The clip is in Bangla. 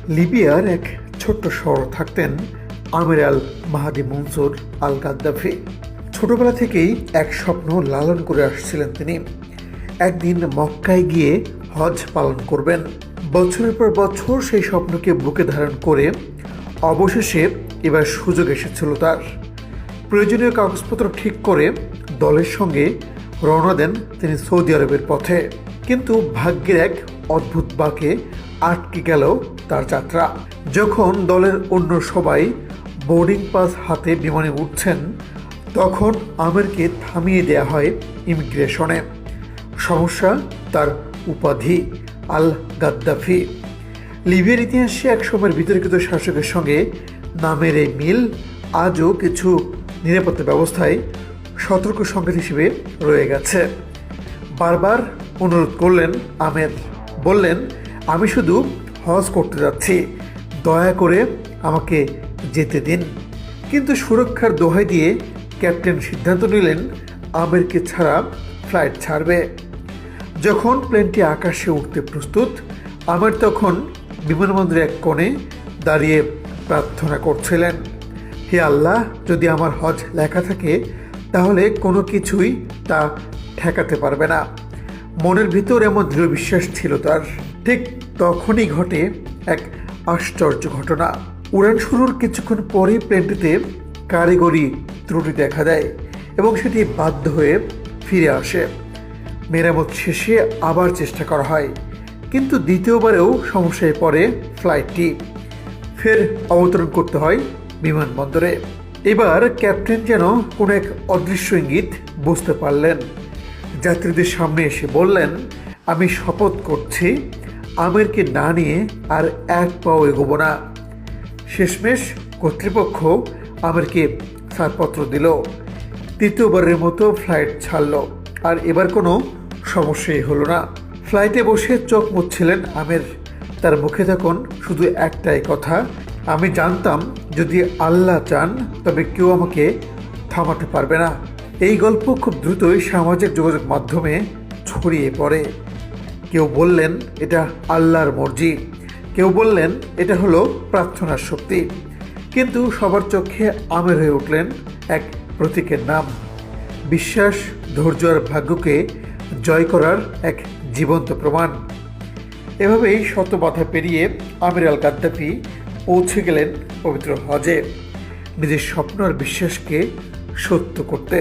লিবিয়ার এক ছোট্ট শহর থাকতেন আমির আল মাহাদি মনসুর আল গাদ্দাফি। ছোটবেলা থেকেই এক স্বপ্ন লালন করে আসছিলেন তিনি। একদিন মক্কায় গিয়ে হজ পালন করবেন। বছরের পর বছর সেই স্বপ্নকে বুকে ধারণ করে অবশেষে এবার সুযোগ এসেছিল তার। প্রয়োজনীয় কাগজপত্র ঠিক করে দলের সঙ্গে রওনা দেন তিনি সৌদি আরবের পথে। কিন্তু ভাগ্যের এক অদ্ভুত বাঁকে আটকে গেল তার যাত্রা। যখন দলের অন্য সবাই বোর্ডিং পাস হাতে বিমানে উঠছেন, তখন আমিরকে থামিয়ে দেয়া হয় ইমিগ্রেশনে। সমস্যা তার উপাধি আল গাদ্দাফি। লিবিয়ার ইতিহাসে এক সময়ের বিতর্কিত শাসকের সঙ্গে নামের এই মিল আজও কিছু নিরাপত্তা ব্যবস্থায় সতর্ক সংকেত হিসেবে রয়ে গেছে। বারবার অনুরোধ করলেন আমের, বললেন, আমি শুধু হজ করতে যাচ্ছি, দয়া করে আমাকে যেতে দিন। কিন্তু সুরক্ষার দোহাই দিয়ে ক্যাপ্টেন সিদ্ধান্ত নিলেন আমেরকে ছাড়া ফ্লাইট ছাড়বে। যখন প্লেনটি আকাশে উঠতে প্রস্তুত, আমের তখন বিমানবন্দরের এক কোণে দাঁড়িয়ে প্রার্থনা করছিলেন, হে আল্লাহ, যদি আমার হজ লেখা থাকে তাহলে কোনো কিছুই তা ঠেকাতে পারবে না। মনের ভিতর এমন দৃঢ় বিশ্বাস ছিল তার। ঠিক তখনই ঘটে এক আশ্চর্য ঘটনা। উড়ান শুরুর কিছুক্ষণ পরেই প্লেনটিতে কারিগরি ত্রুটি দেখা দেয় এবং সেটি বাধ্য হয়ে ফিরে আসে। মেরামত শেষে আবার চেষ্টা করা হয়, কিন্তু দ্বিতীয়বারেও সমস্যায় পড়ে ফ্লাইটটি। ফের অবতরণ করতে হয় বিমানবন্দরে। এবার ক্যাপ্টেন যেন কোনো এক অদৃশ্য ইঙ্গিত বুঝতে পারলেন। যাত্রীদের সামনে এসে বললেন, আমি শপথ করছি আমিরকে না নিয়ে আর এক পাও এগোবো না। শেষমেশ কর্তৃপক্ষ আমিরকে ছাড়পত্র দিল। তৃতীয়বারের মতো ফ্লাইট ছাড়ল, আর এবার কোনো সমস্যাই হলো না। ফ্লাইটে বসে চোখ মুছছিলেন আমির। তার মুখে তখন শুধু একটাই কথা, আমি জানতাম যদি আল্লাহ চান তবে কেউ আমাকে থামাতে পারবে না। এই গল্প খুব দ্রুতই সামাজিক যোগাযোগ মাধ্যমে ছড়িয়ে পড়ে। কেউ বললেন এটা আল্লাহর মর্জি, কেউ বললেন এটা হলো প্রার্থনার শক্তি, কিন্তু সবার চোখে আমির হয়ে উঠলেন এক প্রতীকের নাম। বিশ্বাস, ধৈর্য আর ভাগ্যকে জয় করার এক জীবন্ত প্রমাণ। এভাবেই শত বাধা পেরিয়ে আমির আল গাদ্দাফি পৌঁছে গেলেন পবিত্র হজে, নিজের স্বপ্ন আর বিশ্বাসকে সত্য করতে।